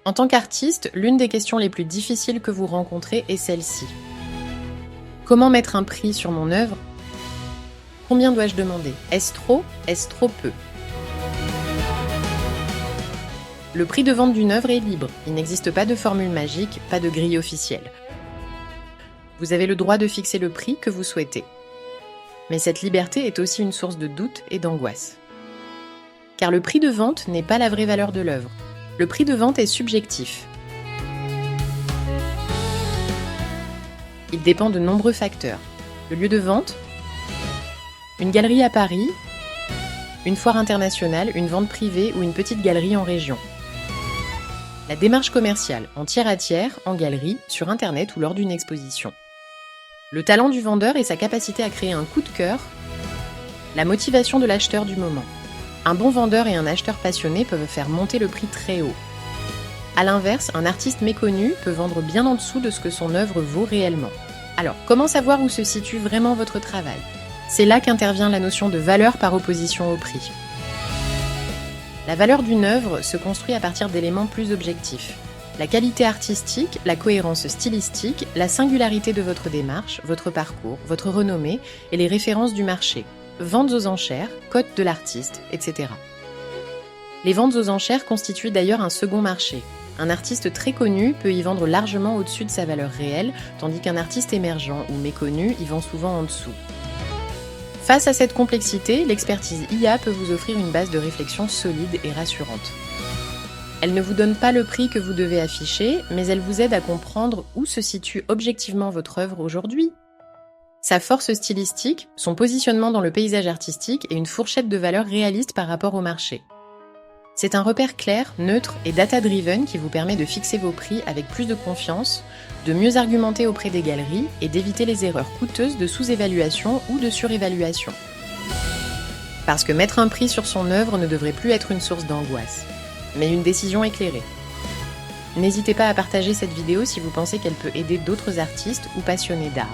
En tant qu'artiste, l'une des questions les plus difficiles que vous rencontrez est celle-ci. Comment mettre un prix sur mon œuvre? Combien dois-je demander? Est-ce trop? Est-ce trop peu? Le prix de vente d'une œuvre est libre. Il n'existe pas de formule magique, pas de grille officielle. Vous avez le droit de fixer le prix que vous souhaitez. Mais cette liberté est aussi une source de doute et d'angoisse. Car le prix de vente n'est pas la vraie valeur de l'œuvre. Le prix de vente est subjectif. Il dépend de nombreux facteurs. Le lieu de vente, une galerie à Paris, une foire internationale, une vente privée ou une petite galerie en région. La démarche commerciale, en tiers à tiers, en galerie, sur Internet ou lors d'une exposition. Le talent du vendeur et sa capacité à créer un coup de cœur. La motivation de l'acheteur du moment. Un bon vendeur et un acheteur passionné peuvent faire monter le prix très haut. A l'inverse, un artiste méconnu peut vendre bien en dessous de ce que son œuvre vaut réellement. Alors, comment savoir où se situe vraiment votre travail? C'est là qu'intervient la notion de valeur par opposition au prix. La valeur d'une œuvre se construit à partir d'éléments plus objectifs. La qualité artistique, la cohérence stylistique, la singularité de votre démarche, votre parcours, votre renommée et les références du marché. Ventes aux enchères, cote de l'artiste, etc. Les ventes aux enchères constituent d'ailleurs un second marché. Un artiste très connu peut y vendre largement au-dessus de sa valeur réelle, tandis qu'un artiste émergent ou méconnu y vend souvent en dessous. Face à cette complexité, l'expertise IA peut vous offrir une base de réflexion solide et rassurante. Elle ne vous donne pas le prix que vous devez afficher, mais elle vous aide à comprendre où se situe objectivement votre œuvre aujourd'hui. Sa force stylistique, son positionnement dans le paysage artistique et une fourchette de valeurs réaliste par rapport au marché. C'est un repère clair, neutre et data-driven qui vous permet de fixer vos prix avec plus de confiance, de mieux argumenter auprès des galeries et d'éviter les erreurs coûteuses de sous-évaluation ou de surévaluation. Parce que mettre un prix sur son œuvre ne devrait plus être une source d'angoisse, mais une décision éclairée. N'hésitez pas à partager cette vidéo si vous pensez qu'elle peut aider d'autres artistes ou passionnés d'art.